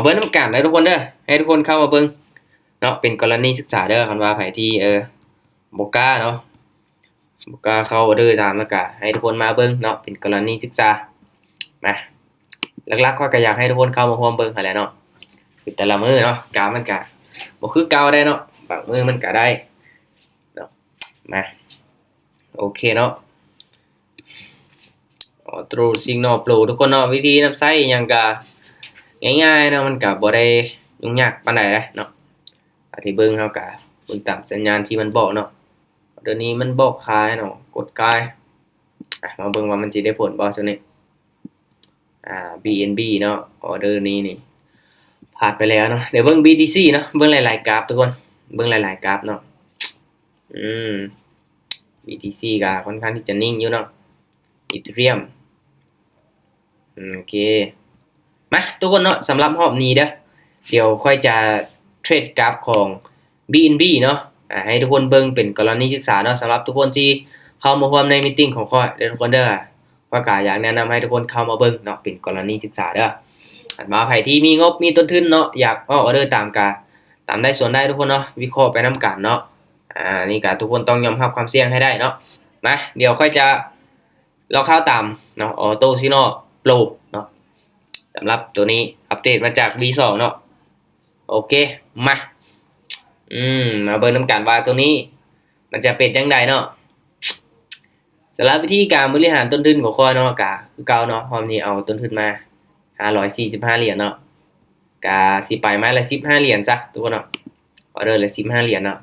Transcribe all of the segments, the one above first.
เบิ่งน้ำกันเด้อทุกคนเด้อให้ทุกคนเข้ามาเบิ่งเนาะเป็นกรณีศึกษาเด้อคันว่าไผที่บ่กล้าเนาะบ่กล้าเข้าเด้อตามแล้วก็ให้ทุกคนมาเบิ่งเนาะเป็นกรณีศึกษามาหลักๆก็อยากให้ทุกคนเข้ามาร่วมเบิ่งหั่นแหละเนาะคือแต่ละมื้อเนาะกามันก็บ่คือเก่าได้เนาะบางมื้อมันก็ได้เนาะมาโอเคเนาะAuto Signal Pro ทุกคนเนาะวิธีนำใช้หยังก็ง่ายๆเนาะมันก็บ่ได้ยุ่งยากปานใดเนาะที่เบิ่งเฮาก็เบิ่งตามสัญญาณที่มันบอกเนาะเดี๋ยวนี้มันบอกขายเนาะกดขายมาเบิ่งว่ามันสิได้ผลบ่ซุนี้BNB เนาะออเดอร์นี้นี่ผ่านไปแล้วเนาะเดี๋ยวเบิ่ง BTC เนาะเบิ่งหลายๆกราฟทุกคนเบิ่งหลายๆกราฟเนาะBTC ก็ค่อนข้างที่จะนิ่งอยู่เนาะ Ethereum โอเคมาทุกคนเนาะสำหรับรอบนี้เด้อเดี๋ยวค่อยจะเทรดกราฟของ BNB เนาะให้ทุกคนเบิ่งเป็นกรณีศึกษาเนาะสำหรับทุกคนที่เข้ามาร่วมในมีตติ้งของข้อยเด้อทุกคนเด้อว่าก็อยากแนะนำให้ทุกคนเข้ามาเบิ่งเนาะเป็นกรณีศึกษาเด้อมาไผที่มีงบมีต้นทุนเนาะอยากออเดอร์ตามได้ส่วนได้ทุกคนเนาะวิเคราะห์ไปนํกันเนาะนี่ก็ทุกคนต้องยอมรับความเสี่ยงให้ได้เนาะมาเดี๋ยวค่อยจะเราเข้าตามเนาะ Auto Signal Pro เนาะสำหรับตัวนี้อัปเดตมาจาก V2 เนาะโอเคมามาเบิ่งนำกันว่าตัวนี้มันจะเป็นจังไดเนาะสำหรับวิธีการบริหารต้นทุนของข้อยเนาะก็คือเก่าเนาะรอบนี้เอาต้นทุนมา545เหรียญเนาะก็สิไปไม้ละ15เหรียญซะทุกคนเนาะออเดอร์ละ15เหรียญเนาะ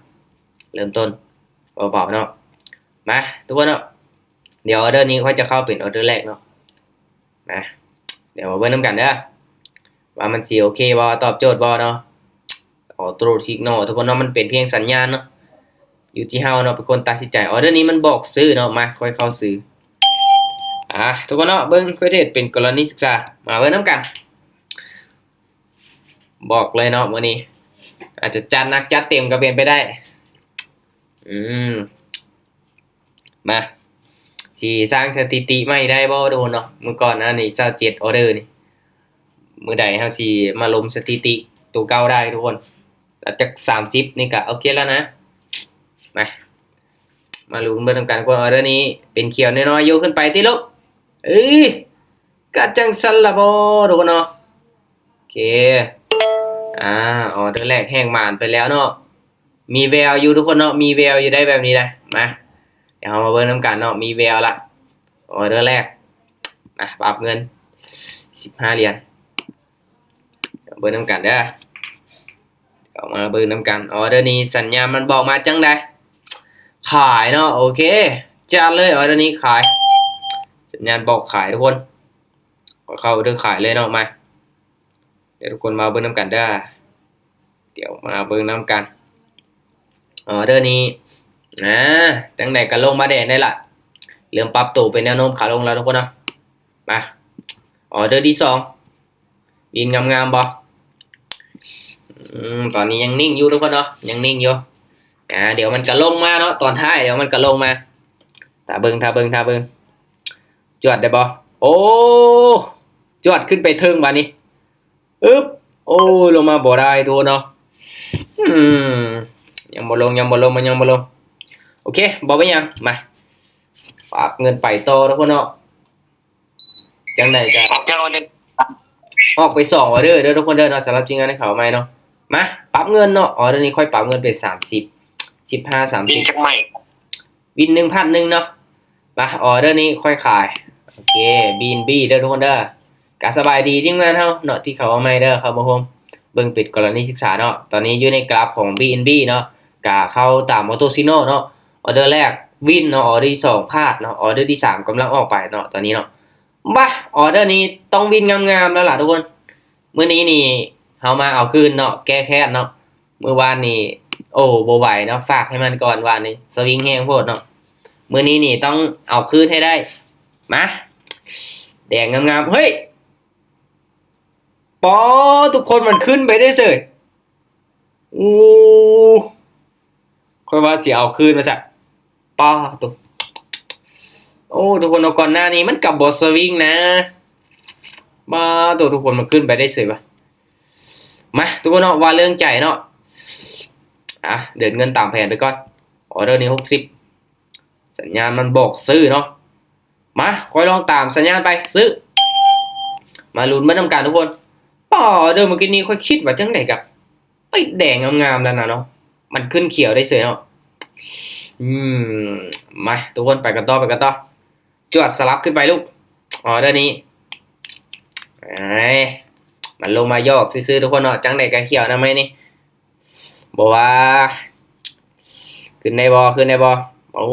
เริ่มต้นเบาๆเนาะมาทุกคนเนาะเดี๋ยวออเดอร์นี้ค่อยจะเข้าเป็นออเดอร์แรกเนาะมาเดี๋ยวมาเบิ่งนำกันเด้อว่ามันสิโอเคบ่ตอบโจทย์บ่เนาะAuto Signal ทุกคนเนาะมันเป็นเพียงสัญญาณเนาะอยู่ที่เฮาเนาะเป็นคนตัดสินใจออเดอร์นี้มันบอกซื้อเนาะมาค่อยเข้าซื้อทุกคนเนาะเบิ่งค่อยเทศเป็นกรณีศึกษามาเบิ่งนำกันบอกเลยเนาะมื้อนี้อาจจะจัดหนักจัดเต็มก็เป็นไปได้มาสิสร้างสถิติใหม่ได้บ่ทุกคนเนาะมื้อก่อนอันนี้27ออเดอร์นี่มื้อใดเฮาสิมาล้มสถิติตัวเก่าได้ทุกคนหลังจาก30นี่ก็โอเคแล้วนะมาลุ้นเบิ่งนำกันว่าออเดอร์นี้เป็นเขียวน้อยๆอยู่ขึ้นไปติลูกก็จังซั่นล่ะบ่ทุกคนเนาะโอเคออเดอร์แรกแห้งหมานไปแล้วเนาะมีแววอยู่ทุกคนเนาะมีแววอยู่ได้แบบนี้นะมาเดี๋ยวเรามาเบิ่งนำกันเนาะมีแววละออเดอร์แรกปรับเงิน15เหรียญเบิ่งนำกันเด้อเดี๋ยวมาเบิ่งนำกันออเดอร์นี้สัญญาณมันบอกมาจังได๋ขายเนาะโอเคจัดเลยออเดอร์นี้ขายสัญญาณบอกขายทุกคนก็เข้าเรื่องขายเลยเนาะมาเดี๋ยวทุกคนมาเบิ่งนำกันเด้อเดี๋ยวมาเบิ่งนำกันออเดอร์นี้จังได๋ก็ลงมาได้ล่ะเริ่มปรับตัวเป็นแนวโน้มขาลงแล้วทุกคนเนาะมาออเดอร์ที่2บินงามๆบ่ตอนนี้ยังนิ่งอยู่ทุกคนเนาะยังนิ่งอยู่เดี๋ยวมันก็ลงมาเนาะตอนท้ายเดี๋ยวมันก็ลงมาถ้าเบิ่งจวดได้บ่โอ้จวดขึ้นไปเทิงบัดนี้โอ้ลงมาบ่ได้ทุกคนเนาะยังบ่ลงโอเคบ่เป็นหยังมาฝากเงินไปต่อทุกคนเนาะจังได๋ก็ออกไป2ออเดอร์เด้อทุกคนเด้อเนาะสำหรับจริงงานให้เขาใหม่เนาะมาปรับเงินเนาะออเดอร์นี้ค่อยปรับเงินเป็น30 15 30จักใหม่วิน 1,000 เนาะมาออเดอร์นี้ค่อยขายโอเค BNB เด้อทุกคนเด้อก็สบายดีจริงแม่นเฮาเนาะที่เขาเอาใหม่เด้อครับบ่ผมเบิ่งปิดกรณีศึกษาเนาะตอนนี้อยู่ในกราฟของ BNB เนาะก็เข้าตาม Auto Signal เนาะออเดอร์แรกวินเนาะออเดอร์ที่2พลาดเนาะออเดอร์ที่3กำลังออกไปเนาะตอนนี้เนาะออเดอร์นี้ต้องวินงามๆแล้วล่ะทุกคนมื้อนี้นี่เฮามาเอาคืนเนาะแก้แค้นเนาะมื้อวานนี่โอ้บ่ไหวเนาะฝากให้มันก่อนวานนี้สวิงแฮงโพดเนาะมื้อนี้นี่ต้องเอาคืนให้ได้มาแดงงามๆเฮ้ยปอทุกคนมันขึ้นไปได้เสยค่อยว่าสิเอาคืนมาซะป้าตุ๊โอ้ทุกคนเอาก่อนหน้านี้มันกับบอสสวิงนะมาตัวทุกคนมันขึ้นไปได้เสยป่ะ มาทุกคนเนาะว่าเรื่องใจเนาะเดินเงินตามแผนไปก่อนออเดอร์นี้60สัญญาณมันบอกซื้อเนาะมาคอยลองตามสัญญาณไปซื้อมาลุ้นมาทำการทุกคนป่อเดิมเมื่อกี้นี้ค่อยคิดว่าจังไดกับไปแดงงามๆแล้วนะเนาะมันขึ้นเขียวได้เสยเนาะมาทุกคนไปกันต่อจวดสลับขึ้นไปลูกออเดอร์นี้มันลงมายอกซื้อทุกคนเนาะจังไดกับเขียวนะไหมนี่บอกว่าขึ้นในบอโอ้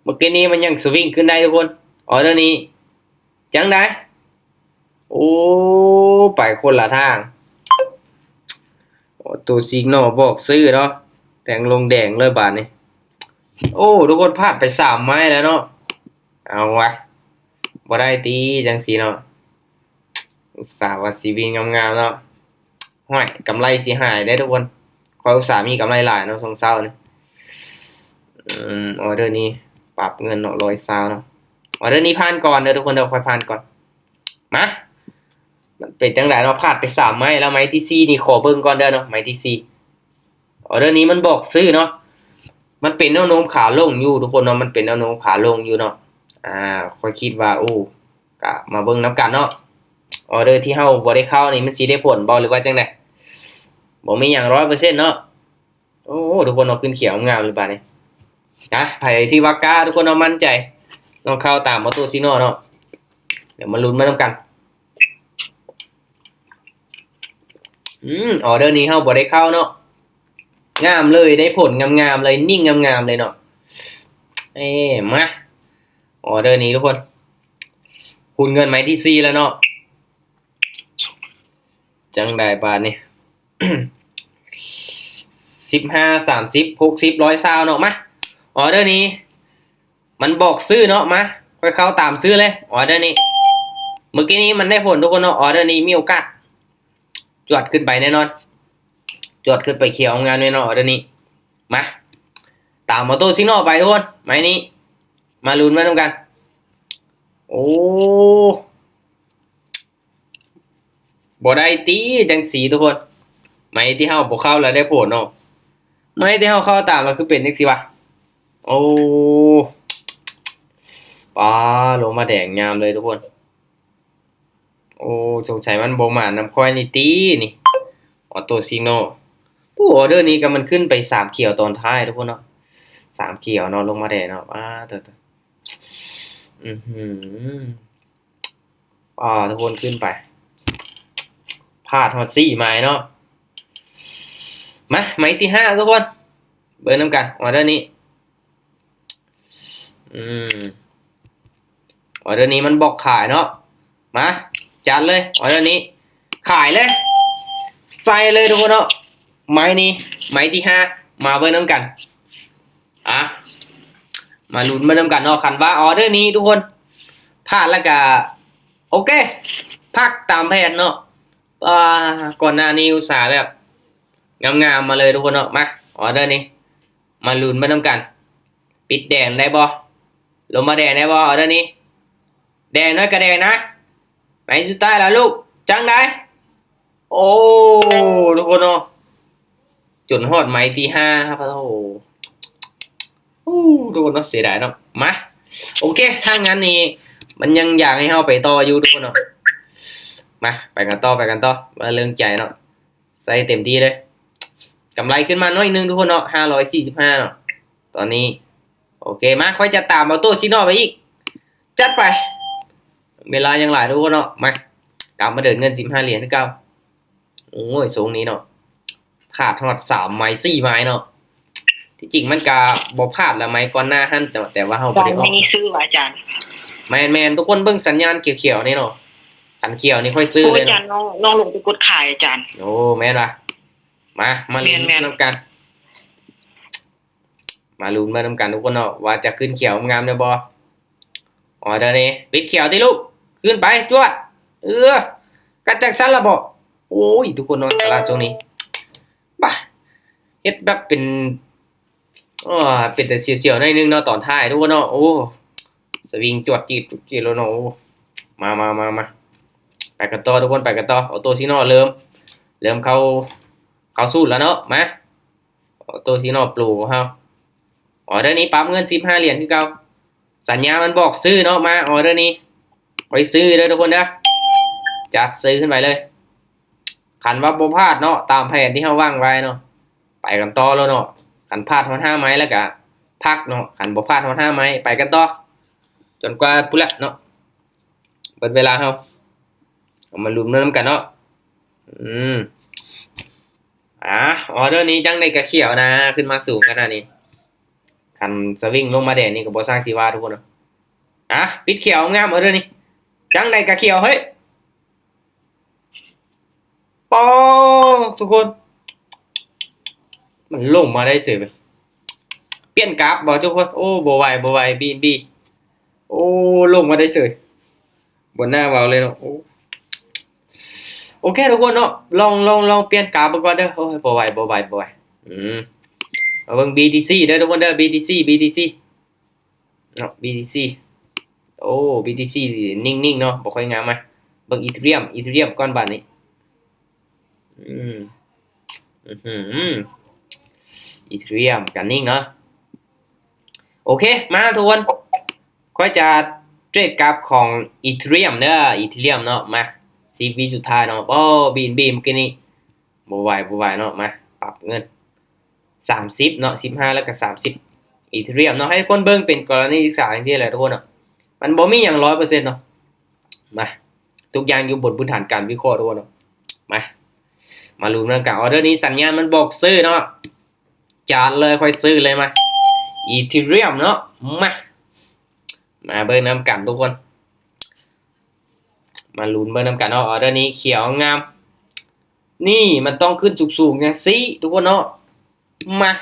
เมื่อกี้นี้มันยังสวิงขึ้นได้ทุกคนออเดอร์นี้จังได้โอ้ไปคนละทางตัวซิกโนบอกซื้อเนาะแดงลงแดงเลยบาทนี่โอ้ทุกคนพลาดไป3 ไม้แล้วเนาะเอาวะบ่ได้ตีจังสีเนาะอุตส่าห์ว่าสีวิ่งงามๆเนาะห้อยกำไรสิหายได้ทุกคนคอยอุตส่าห์มีกำไรหลายเนาะสงเศร้าเนี่ยออเดอร์นี้ปรับเงินเนาะ120เนาะออเดอร์นี้ผ่านก่อนเด้อทุกคนเดี๋ยวค่อยผ่านก่อนมามันเป็นจังไดเนาะพลาดไป3 ไม้แล้วไม้ที่4นี่ขอเบิ่งก่อนเด้อเนาะไม้ที่4ออเดอร์นี้มันบอกซื้อเนาะมันเป็นแนวโน้มขาลงอยู่ทุกคนเนาะมันเป็นแนวโน้มขาลงอยู่เนาะค่อยคิดว่าโอ้ก็มาเบิ่งนํกันเนาะออเดอร์ที่เฮาบ่ได้เข้านี่มันสิได้ผลบ่หรือว่าจังได๋บ่มีหยัง 100% เนาะโอ้ทุกคนเนาะขึ้นเขียวงามเลยบาดนี้ไผที่ว่ากล้าทุกคนเนาะมั่นใจลองเข้าตามมอโตซิโน่เนาะเดี๋ยวมาลุ้นมานํกันออเดอร์นี้เฮาบ่ได้เข้าเนาะงามเลยได้ผลงามๆเลยนิ่งงามๆเลยเนาะมาออเดอร์นี้ทุกคนคูณเงินไม้ที่4แล้วเนาะจังได้บาทนี่15 30 60 120เนาะมาออเดอร์นี้มันบอกซื้อเนาะมาค่อยเข้าตามซื้อเลยออเดอร์นี้เมื่อกี้นี้มันได้ผลทุกคนเนาะออเดอร์นี้มีโอกาสจวดขึ้นไปแน่นอนจวดขึ้นไปเขียวงานแน่นอนออเดอร์นี้มาตามมอโตซิโน่ไปทุกคนไม้นี้มาลุ้นมาทำกันโอ้บ่ได้ตีจังสีทุกคนไม้ที่เฮาบ่เข้าแล้วได้ผลเนาะไม้ที่เฮาเข้าตามแล้วคือเป็นจังซี่วะโอ้ปลาลงมาแดงงามเลยทุกคนโอ้สงสัยมันบ่มานำค่อยนี่ตีนี่ออโตซิโน่ออเดอร์นี้ก็มันขึ้นไป3เขียวตอนท้ายทุกคนเนาะ3เขียวเนาะลงมาแดงเนาะเถอะทุกคนขึ้นไปพลาดฮอด4 ไม้เนาะมาไม้ที่5ทุกคนเบิ่งนํกันออเดอร์นี้ออเดอร์นี้มันบอกขายเนาะมาจัดเลยออเดอร์นี้ขายเลยใส่เลยทุกคนเนาะไม้นี้ไม้ที่5มาเบิ่งนํกันมาลุ้นมานํกันเนาะคันว่าออเดอร์นี้ทุกคนพลาดแล้วก็โอเคพักตามแผนเนาะก่อนหน้านี้อุตส่าห์แบบงามๆมาเลยทุกคนเนาะมาออเดอร์นี้มาลุ้นมานํกันปิดแดงได้บ่ลงมาแดงได้บ่ออเดอร์นี้แดงน้อยก็แดงนะไม้สุดท้ายแล้วลูกจังได้โอ้ทุกคนเนาะจนฮอดไม้ที่5ครับโอ้ทุกคนเนาะเสียดายเนาะมาโอเคถ้างั้นนี่มันยังอยากให้เฮาไปต่ออยู่ทุกคนเนาะมาไปกันต่อมาเรื่องใจเนาะใส่เต็มที่เลยกำไรขึ้นมาน้อยนึงทุกคนเนาะ545เนาะตอนนี้โอเคมาค่อยจะตามเอาตัวซิโน่ไปอีกจัดไปเวลายังหลายทุกคนเนาะมากลับมาเดินเงิน15 เหรียญที่เก่าโอ้ยทรงนี้เนาะพลาดทั้งหมด3 ไม้4 ไม้เนาะที่จริงมันก็บ่พลาดละไม้ก่อนหน้าหั่นแต่ว่าเฮาบ่ได้ออกไม่ซื้ออาจารย์แมนทุกคนเบิ่งสัญญาณเขียวๆนี่เนาะขันเขียวนี่ค่อยซื้อเลยเนาะอาจารย์น้องลงไปกดขายอาจารย์โอ้แม่นว่ะมาลุ้นนำกันมาลุ้นมาทำกันทุกคนเนาะว่าจะขึ้นเขียวงามได้บ่อ๋อเดี๋ยวนี้ปิดเขียวที่ลูกขึ้นไปจวดกระจักซันละบ่โอ้ยทุกคนเนาะตลาดช่วงนี้บ่เฮ็ดแบบเป็นเป็นแต่เสียวๆหน่อยนึงเนาะตอนท้ายทุกคนเนาะโอ้สวิงจวดจีดแล้วเนาะมาไปกันต่อทุกคนไปกันต่อออโตซิโน่เริ่ม เริ่มเข้าสูตรแล้วเนาะมาตัวซีโนปลูของเฮาออเดอร์นี้ปรับเงิน15เหรียญคือเก่าสัญญามันบอกซื้อเนาะมาออเดอร์นี้ไปซื้อเด้อทุกคนเด้อจัดซื้อขึ้นไปเลยขันว่าบ่พลาดเนาะตามแผนที่เฮาวางไว้เนาะไปกันต่อแล้วเนาะขันพลาดฮอด5ไม้แล้วก็พักเนาะขันบ่พลาดฮอด5ไม้ไปกันต่อจนกว่าพุ่นละเนาะเบิดเวลาเฮาเอามาลุ้นนำกันเนาะอ่ะออเดอร์นี้จังได้กระเขียวนะขึ้นมาสูงขนาดนี้คันสวิงลงมาแดดนี่ก็บ่สร้างสีว่าทุกคนเนาะอ่ะปิดเขียวงามออเดอร์นี้จังได้กระเขียวเฮ้ยปอทุกคนมันลงมาได้เสยไปเปลี่ยนกราฟบ่ทุกคนโอ้บ่ไหวบีโอ้ลงมาได้เสยบนหน้าเว้าเลยเนาะโอเคทุกคนเนาะลองเปลี่ยนกราฟไปก่อนเด้อโอ้ยบ่ไหวมาเบิ่ง BTC เด้อทุกคนเด้อ BTC เนาะ BTC โอ้ BTC นิ่งๆเนาะบ่ค่อยงามมาเบิ่ง Ethereum ก่อนบัดนี้Ethereum กันนิ่งเนาะโอเคมาทุกคนค่อยจะเทรดกราฟของ Ethereum เด้อ Ethereum เนาะมา10 วิสุดท้ายเนาะโอ้บีนเมื่อกี้นี้บ่ไหวเนาะมาปรับเงิน30เนาะ15แล้วก็30 Ethereum เนาะให้คนเบิ่งเป็นกรณีศึกษาจังซี่แหละทุกคนเนาะมันบ่มีหยัง 100% เนาะมาทุกอย่างอยู่บนพื้นฐานการวิเคราะห์ทุกคนเนาะมาลุ้นเรื่องการออเดอร์นี้สัญญาณมันบอกซื้อเนาะจัดเลยค่อยซื้อเลยมา Ethereum เนาะมาเบิ่งนำกันทุกคนมาลุ้นเบิ่งนำกันเนาะออเดอร์นี้เขียวงามนี่มันต้องขึ้นสูงๆจังซี่ทุกคนเนาะมา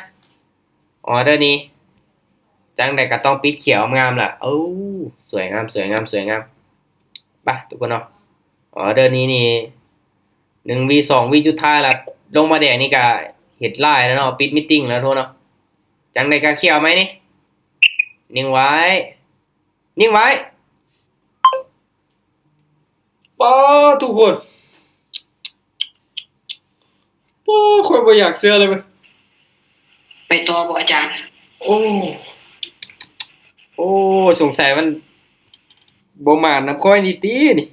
ออเดอร์นี้จังได๋ก็ต้องปิดเขียวงามล่ะโอ้สวยงามไปทุกคนเนาะออเดอร์นี้นี่1 วิ2 วิสุดท้ายละลงมาแดงนี่ก็เฮ็ดลายแล้วเนาะปิดมีตติ้งแล้วทุกคนเนาะจังได๋ก็เขียวไหมนี่นิ่งไว้ป้อทุกคนป้อค่อยบ่อยากเชื่อเลยเว้ยไปต่อบ่อาจารย์โอ้สงสัยมันบ่มานนำค่อยนี่ตินี่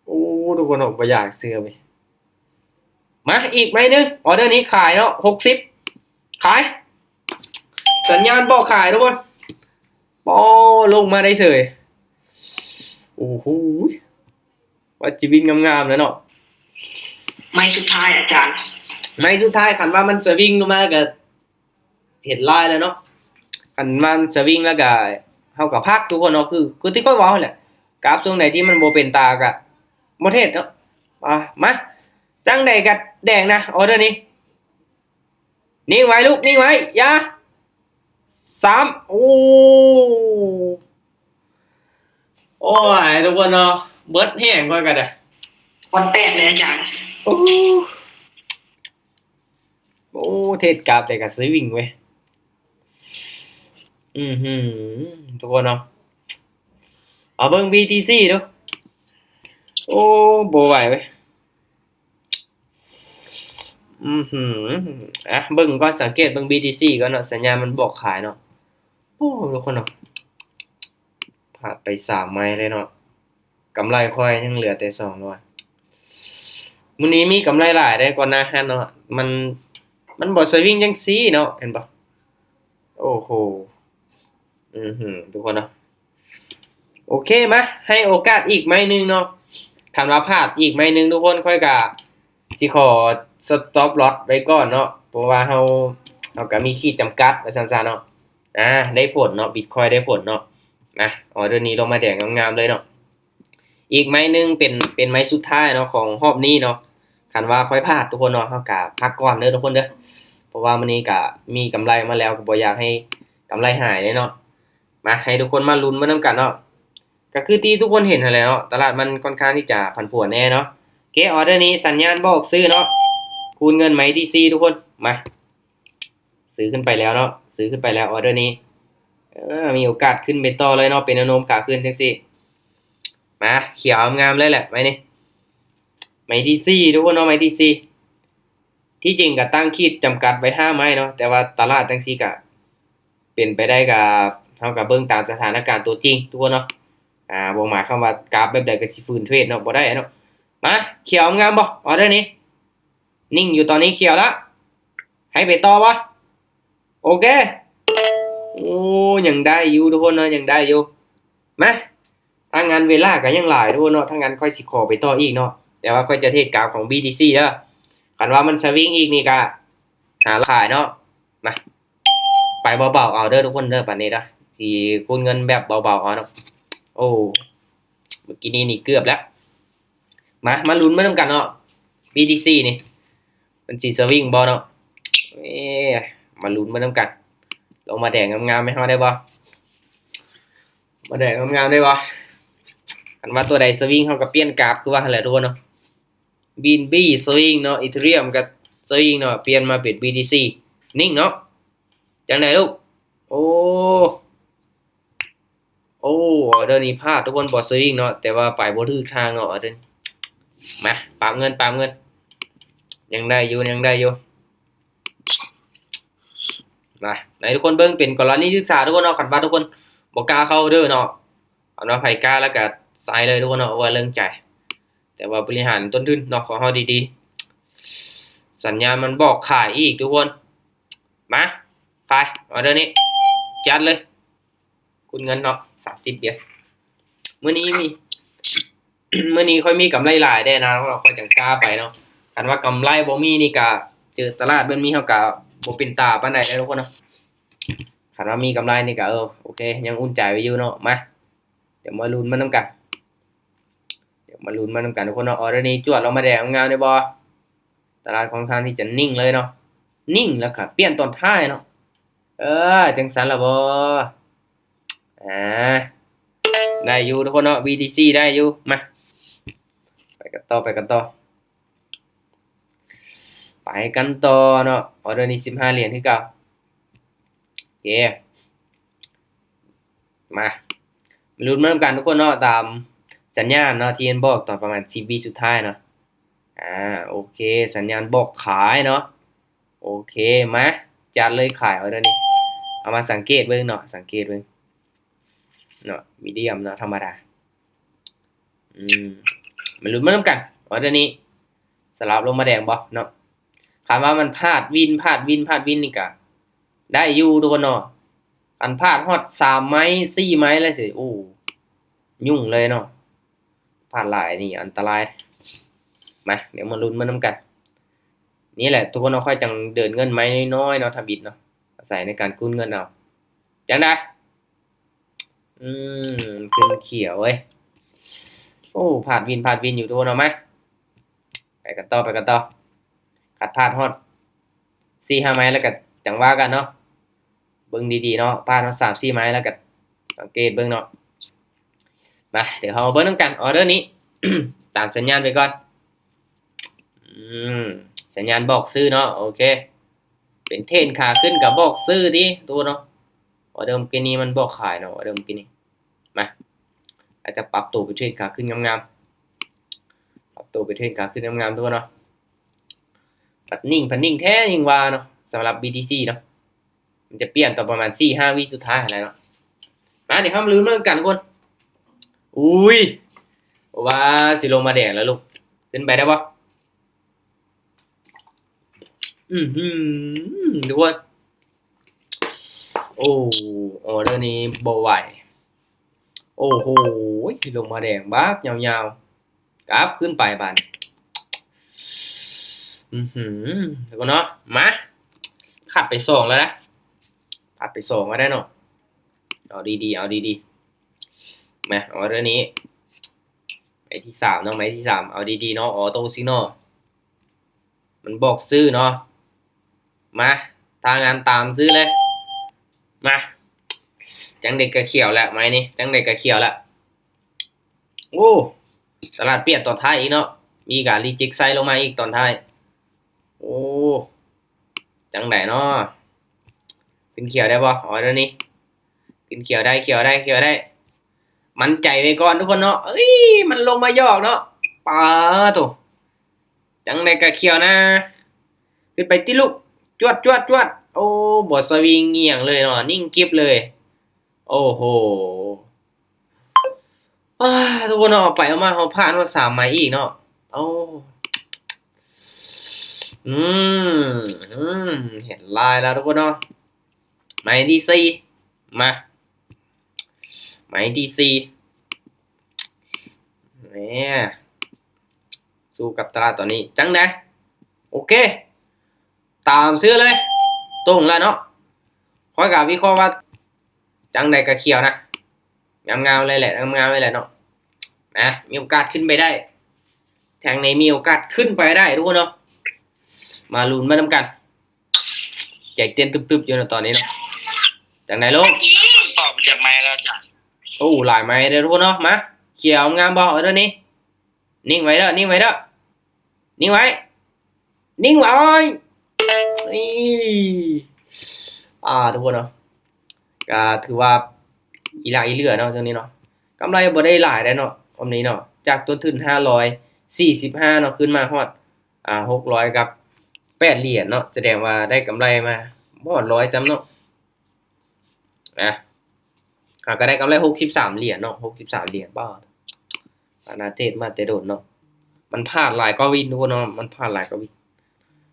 โอ้ทุกคนบ่อยากเชื่อเว้ยมาอีกไหมนึงออเดอร์นี้ขายเนาะ60ขายสัญญาณบอกขายทุกคนปอลงมาได้เฉยโอ้โหว่าชีวิตงามๆแล้วเนาะไม้สุดท้ายอาจารย์ไม้สุดท้ายคันว่ามันสวิงลงมาก็เห็นลายแล้วเนาะคันมันสวิงแล้วก็เฮาก็พักทุกคนเนาะคือที่ค่อยเว้าแหละกราฟช่วงไหนที่มันบ่เป็นตาก็บ่เทศเนาะมาจังได๋ก็แดงนะออเดอร์นี้นิ่งไว้ลูกนิ่งไว้อย่า3โอ้ยทุกคนเนาะเบิดแห้งก่อนก็ได้วันแตกเลยอาจารย์โอ้เทศกราฟแต่ก็สวิงเว้ยทุกคนเนาะเอาเบิ่ง BTC ดูโอ้บ่ไหวเว้ยเบิ่งก่อนสังเกตเบิ่ง BTC ก่อนเนาะสัญญาณมันบอกขายเนาะโอ้ทุกคนเนาะพลาดไป3ไม้เลยเนาะกำไรค่อยยังเหลือแต่200มื้อนี้มีกำไรหลายได้ก่อนหน้าหันเนาะมันบ่สวิงจังซี่เนาะเห็นบ่โอ้โหทุกคนเนาะโอเคมาให้โอกาสอีกไม้นึงเนาะคันว่าพลาดอีกไม้นึงทุกคนค่อยก็สิขอstop loss ไว้ก่อนเนาะเพราะว่าเฮาก็มีขีดจำกัดว่าซั่นๆเนาะได้ผลเนาะ Bitcoin ได้ผลเนาะนะออเดอร์นี้ลงมาแดงงามๆเลยเนาะอีกไม้นึงเป็นไม้สุดท้ายเนาะของรอบนี้เนาะคันว่าค่อยพลาดทุกคนเนาะเฮาก็พักก่อนเด้อทุกคนเด้อเพราะว่ามื้อนี้ก็มีกำไรมาแล้วก็บ่อยากให้กำไรหายเนาะมาให้ทุกคนมาลุ้นมานำกันเนาะก็คือที่ทุกคนเห็นนั่นแหละเนาะตลาดมันค่อนข้างที่จะผันผวนแน่เนาะโอเคออเดอร์นี้สัญญาณบอกซื้อเนาะคูณเงินไหม DC ทุกคนมาซื้อขึ้นไปแล้วเนาะซื้อขึ้นไปแล้วออเดอร์นี้มีโอกาสขึ้นไปต่อเลยเนาะเป็นแนวโน้มขาขึ้นจังซี่มาเขียวงามเลยแหละไหมนี่ ไม้ที่สี่ทุกคนเนาะไม้ที่สี่ที่จริงก็ตั้งขีดจำกัดไว้5ไม้เนาะแต่ว่าตลาดจังซี่ก็เป็นไปได้กับเฮาก็เบิ่งตามสถานการณ์ตัวจริงทุกคนเนาะบ่หมายความว่ากราฟแบบใดก็สิฟื้นเทรดเนาะบ่ได้เนาะมาเขียวงามบ่ออเดอร์นี้นิ่งอยู่ตอนนี้เขียวแล้วให้ไปต่อบ่โอเคโอ้ยังได้อยู่ทุกคนเนาะยังได้อยู่มาถ้างานเวลาก็ยังหลายทุกคนเนาะถ้างั้นค่อยสิขอไปต่ออีกเนาะแต่ว่าค่อยจะเทรดกราฟของ BTC เด้อคันว่ามันสวิงอีกนี่ก็หาขายเนาะมาไปเบาๆเอาเด้อทุกคนเด้อบัดนี้เด้อสิคูณเงินแบบเบาๆเอาเนาะโอ้เมื่อกี้นี่เกือบแล้วมาลุ้นมานํกันเนาะ BTC นี่มันสิสวิงบ่เนาะมาลุ้นมานํกันลงมาแดงงามๆให้เฮาได้บ่มาแดงงามๆได้บ่คันว่าตัวใดสวิงเฮาก็เปลี่ยนกราฟคือว่าหั่นแหละทุกคนเนาะ BNB สวิงเนาะ Ethereum ก็สวิงเนาะเปลี่ยนมาเป็น BTC นิ่งเนาะจังได๋ลูกโอ้เดี๋ยวนี้พลาดทุกคนบ่สวิงเนาะแต่ว่าไปบ่ถูกทางเนาะเด้อมาปรับเงินยังได้อยู่มาไหนทุกคนเบิ่งเป็นกรณีศึกษาทุกคนเนาะคันว่าทุกคนบ่กล้าเข้าเด้อเนาะเอาเนาะไผกล้าแล้วก็ใส่เลยทุกคนเนาะว่าเรื่องใจแต่ว่าบริหารต้นทุนเนาะของเฮาดีๆสัญญาณมันบอกขายอีกทุกคนมาไปเอาเดี๋ยวนี้จัดเลยคุณเงินเนาะ30เดือนมื้อนี้มี มื้อนี้ค่อยมีกำไรหลายได้นะเราค่อยจังกล้าไปเนาะคันว่ากำไรบ่มีนี่ก็เจอตลาดมันมีเฮาก็บ่เป็นตาปานใดทุกคนเนาะคันว่ามีกำไรนี่ก็โอเคยังอุ่นใจไว้อยู่เนาะมาเดี๋ยวมาลุ้นมันนํกันทุกคนเนาะออเดอร์นี้จวดลงมาแดงงามได้บ่ตลาดค่อนข้างที่จะนิ่งเลยเนาะนิ่งแล้วก็เปลี่ยนตอนท้ายเนาะจังซั่นล่ะบ่อ่าได้อยู่ทุกคนเนาะ BTC ได้อยู่มาไปกันต่อไปกันต่อเนาะออเดอร์นี้15เหรียญคือเก่าโอเคมาลุ้นมานํกันทุกคนเนาะตามสัญญาณเนาะที่เห็นบอกตอนประมาณ10วิสุดท้ายเนาะโอเคสัญญาณบอกขายเนาะโอเคมาจัดเลยขายออเดอร์นี้เอามาสังเกตเบิ่งเนาะเนาะมีเดียมเนาะธรรมดามาลุ้นมานํกันออเดอร์นี้สลับลงมาแดงบ่เนาะคันว่ามันพลาดวินนี่ก็ได้อยู่ทุกคนเนาะคันพลาดฮอด3ไม้4ไม้แล้วสิยุ่งเลยเนาะพลาดหลายนี่อันตรายมาเดี๋ยวมาลุ้นมานํกันนี่แหละทุกคนเนาะค่อยจังเดินเงินไม้น้อยๆเนาะถ้าบิดเนาะอาศัยในการคูณเงินเอาจังได๋ขึ้นเขียวเว้ยพลาดวินอยู่ทุกคนเอามาไปกันต่อขัดพลาดฮอด4-5ไม้แล้วก็จังว่ากันเนาะเบิ่งดีๆเนาะพลาดฮอด3-4ไม้แล้วก็สังเกตเบิ่งเนาะมาเดี๋ยวเฮาเบิ่งนำกันออเดอร์นี้ ตามสัญญาณไปก่อนสัญญาณบอกซื้อเนาะโอเคเป็นเทรนขาขึ้นก็บอกซื้อดิตัวเนาะออเดอร์เมื่อกี้นี้มันบอกขายเนาะออเดอร์เมื่อกี้นี้มาอาจจะปรับตัวไปเทรนขาขึ้นงามๆปรับตัวไปเทรนขาขึ้นงามๆตัวเนาะพันนิ่งแท้ยิ่งว่าเนาะสำหรับ BTC เนาะมันจะเปลี่ยนต่อประมาณ 4-5 วิสุดท้ายอะไรเนาะมาเดี๋ยวเฮามาลุ้นเรื่องกันทุกคนอุ้ยว่าสิลงมาแดงแล้วลูกขึ้นไปได้บ่ทุกคนออเดอร์นี้บ่ไหวโอ้โหลงมาแดงบักยาวๆกราฟขึ้นไปบาดแล้วก็เนาะมาขัดไป2แล้วนะขัดไป2ก็ได้เนาะเอาดีๆมาออเดอร์นี้ไม้ที่3เนาะไม้ที่3เอาดีๆเนาะออโต้ซิโนมันบอกซื้อเนาะมาทางงานตามซื้อเลยมาจังเด็กกระเขียวแหละไม้นี้จังเด็กกระเขียวแหละตลาดเปลี่ยนตอนท้ายอีกเนาะมีการรีเจ็คไซด์ลงมาอีกตอนท้ายจังไดเนาะขึ้นเขียวได้บ่อ๋อเดี๋ยวนี้ขึ้นเขียวได้มั่นใจไว้ก่อนทุกคนเนาะมันลงมายอกเนาะปาโต จังไดก็เขียวนะขึ้นไปติลูกจวดจวดจวดโอ้บ่สวิงเอียงเลยเนาะนิ่งกริบเลยโอ้โหอ้าทุกคนเนาะเอาไปเอามาเฮาผ่านมา3ไม้อีกเนาะเอ้าอืมอืมเห็นลายแล้วทุกคนเนาะไม้ที่4มาไม้ที่4เนี่ยสู้กับตลาดตอนนี้จังไดโอเคตามซื้อเลยตรงแล้วเนาะข้อยก็วิเคราะห์ว่าจังไดก็เขียวนะงามๆเลยแหละงามๆเลยแหละเนาะนะมีโอกาสขึ้นไปได้แทงในมีโอกาสขึ้นไปได้ทุกคนเนาะมาลุ้นมานํกันใจเต้นตึบๆอยู่นะตอนนี้เนาะจังไดลง ตอบจากไม้แล้วอาจารย์ โอ้หลายไม้เด้อทุกคนเนาะมาเขียวงามบ่เอาเด้อนี่นิ่งไว้เด้อนิ่งไว้เด้อนิ่งไว้นิ่งไว้นี่ทุกคนเนาะก็ถือว่าอีหลายอีเหลือเนาะช่วงนี้เนาะกำไรบ่ได้หลายได้เนาะวันนี้เนาะจากต้นทุน545เนาะขึ้นมาฮอด600กับ8เหรียญเนาะแสดงว่าได้กำไรมาบ่ฮอด100จำเนาะนะก็ได้กำไร63เหรียญเนาะ63เหรียญบาทอาณาเทศมาแต่โดนเนาะมันพลาดหลายกว่าวินทุกคนเนาะมันพลาดหลายกว่าวิน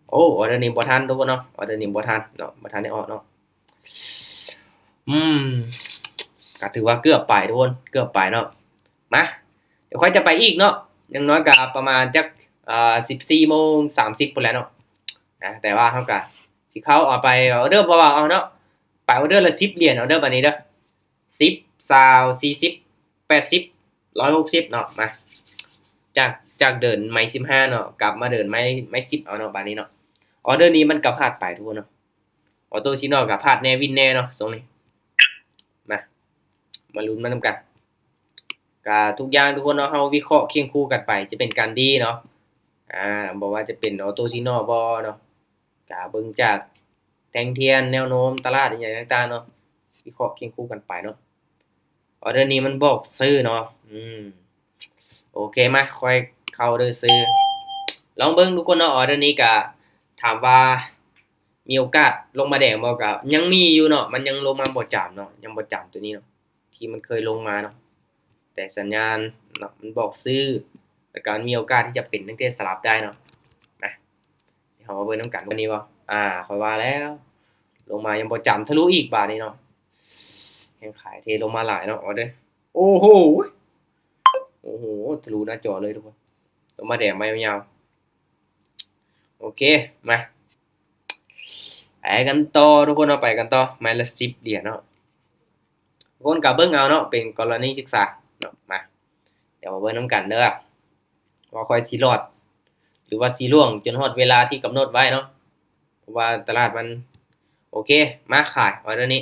โอ้ออเดอร์นี้บ่ทันทุกคนเนาะออเดอร์นี้บ่ทันเนาะบ่ทันได้ออกเนาะอืมก็ถือว่าเกือบไปทุกคนเกือบไปเนาะมาเดี๋ยวค่อยจะไปอีกเนาะอย่างน้อยก็ประมาณจัก14:30พุ่นแหละเนาะแต่ว่าเฮาก็สิเข้าเอาไปออเดอร์เบาๆเอาเนาะไปออเดอร์ละ10เหรียญออเดอร์บัดนี้เด้อ10 20 40 80 160เนาะมาจากเดินไม้15เนาะกลับมาเดินไม้10เอาเนาะบัดนี้เนาะออเดอร์นี้มันก็พลาดไปทุกคนเนาะออโตชิโนก็พลาดแน่วินแน่เนาะตรงนี้มาลุ้นมานำกันก็ทุกอย่างทุกคนเนาะเฮาวิเคราะห์เคียงคู่กันไปจะเป็นการดีเนาะบ่ว่าจะเป็นออโตชิโนบ่เนาะก็เบิ่งจากแท่งเทียนแนวโน้มตลาดอีหยังต่างๆเนาะวิเคราะห์เคียงคู่กันไปเนาะออเดอร์นี้มันบอกซื้อเนาะโอเคมาค่อยเข้าเด้อซื้อลองเบิ่งทุกคนเนาะออเดอร์นี้ก็ถามว่ามีโอกาสลงมาแดงบ่ก็ยังมีอยู่เนาะมันยังลงมาบ่จามเนาะยังบ่จามตัวนี้เนาะที่มันเคยลงมาเนาะแต่สัญญาณเนาะมันบอกซื้อแล้วก็มีโอกาสที่จะเป็นตั้งแต่สลับได้เนาะมาเดี๋ยวเฮามาเบิ่งนำกันวันนี้บ่ค่อยว่าแล้วลงมายังบ่จามทะลุอีกบาดนี้เนาะแห่งขายเทลงมาหลายเนาะออเดอร์โอ้โหทะลุหน้าจอเลยทุกคนลงมาแดงมายาวๆโอเคมาไปกันต่อทุกคนเอาไปกันต่อไม้ละ10เหรียญเนาะทุกคนก็เบิ่งเอาเนาะเป็นกรณีศึกษาเนาะมาเดี๋ยวมาเบิ่งนํกันเด้อว่าค่อยสิรอดหรือว่าสิล่วงจนฮอดเวลาที่กำหนดไว้เนาะเพราะว่าตลาดมันโอเคมาขายออเดอร์นี้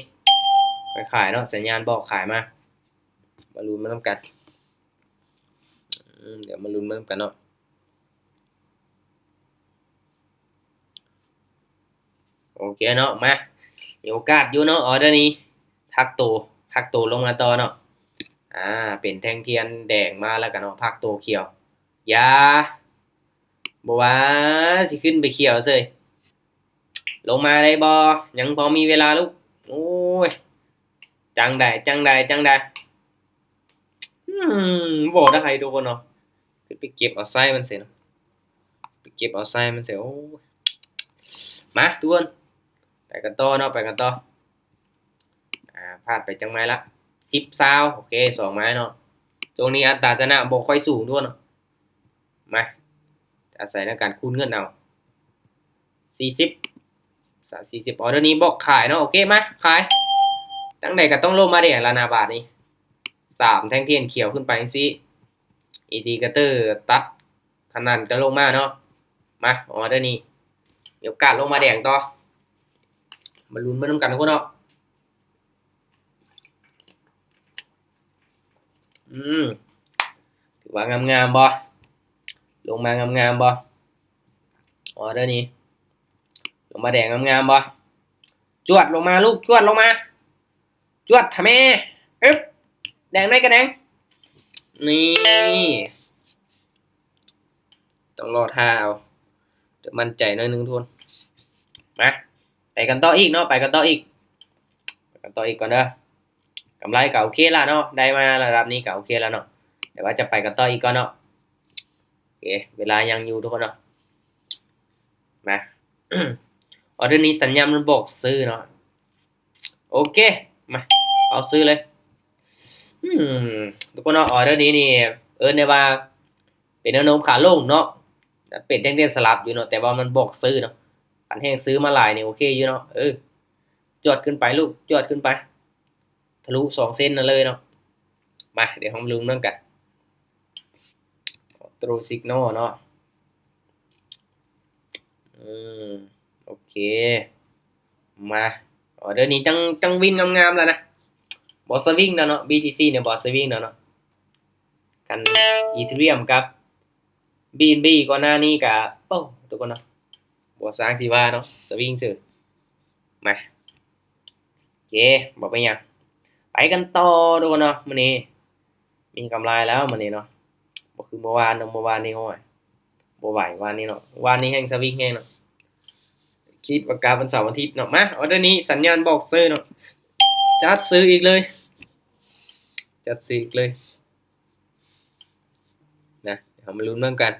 ขายเนาะสัญญาณบอกขายมาลุ้นมานำกันเดี๋ยวมาลุ้นมานำกันเนาะโอเคเนาะมามีโอกาสอยู่เนาะออเดอร์นี้พักโตลงมาต่อเนาะเป็นแท่งเทียนแดงมาแล้วกันเนาะพักโตเขียวอย่าบ่ว่าสิขึ้นไปเขียวเซยลงมาได้บ่ยังพอมีเวลาลูกโอ้ยจังได้บ่ได้ให้ทุกคนเนาะขึ้นไปเก็บเอาไส้มันเสียเนาะไปเก็บเอาไส้มันเสียโอ้ยมาทุกคนไปกันต่อเนาะไปกันต่อพลาดไปจังไม้ละ10 20โอเค2ไม้เนาะตรงนี้อัตราชนะบ่ค่อยสูงด้วยเนาะมาอาศัยในการคูณเงินเอา40 40ออเดอร์นี้บอกขายเนาะโอเคมาขายตั้งใดก็ต้องลงมาแดงแล้วนะบาทนี้3แท่งเทียนเขียวขึ้นไปจังซี่อินดิเคเตอร์ตัดขนาดก็ลงมาเนาะมาออเดอร์นี้มีโอกาสลงมาแดงต่อมาลุ้นมานำกันทุกคนเนาะถือว่างามๆบ่ลงมางามๆบ่ออเดอร์นี้ลงมาแดงงามๆบ่จวดลงมาลูกจวดลงมาจวดทำแม่อึ๊บแดงได้ก็แดงนี่ต้องรอท่าเอา จะมั่นใจหน่อยนึงทุกคนมาไปกันต่ออีกเนาะไปกันต่ออีกก่อนเด้อกำไรก็โอเคละเนาะได้มาระดับนี้ก็โอเคแล้วเนาะแต่ว่าจะไปกันต่ออีกก่อนเนาะโอเคเวลายังอยู่ทุกคนเนาะมา ออเดอร์นี้สัญญาณมันบอกซื้อเนาะโอเคมาเอาซื้อเลยทุกคนเนาะออเดอร์นี้นี่ได้ว่าเป็นแนวโน้มขาลงเนาะเป็นเด้งๆสลับอยู่เนาะแต่ว่ามันบอกซื้อเนาะอันแห้งซื้อมาหลายนี่โอเคอยู่เนาะจวดขึ้นไปลูกจวดขึ้นไปทะลุ2 เส้นนั่นเลยเนาะมาเดี๋ยวผมลืมเรื่องกันตรูซิกโนเนาะโอเคมาออเดอร์นี้จังวินงามๆแล้วนะบอสวิ่งแล้วเนาะ BTC เนี่ยบอสวิ่งแล้วเนาะกันอีเธเรียมกับ BNB ก่อนหน้านี้กับโอ้ทุกคนเนาะบอสร้างสิว่าเนาะสวิ่งซื่อมาโอเคบอกไปยังไปกันต่อทุกคนเนาะมื้อนี้มีกำไรแล้วมื้อนี้เนาะบ่คือเมื่อวานเนาะเมื่อวานนี้โอ้ยบ่ไหววันนี้เนาะวันนี้แห่งสวิ่งแห่งเนาะคิดว่ากาวันเสาร์อาทิตย์เนาะมาออเดอร์นี้สัญญาณบอกซื้อเนาะจัดซื้ออีกเลยจัดซื้ออีกเลยนะเดี๋ยวมาลุ้นเรื่องกัน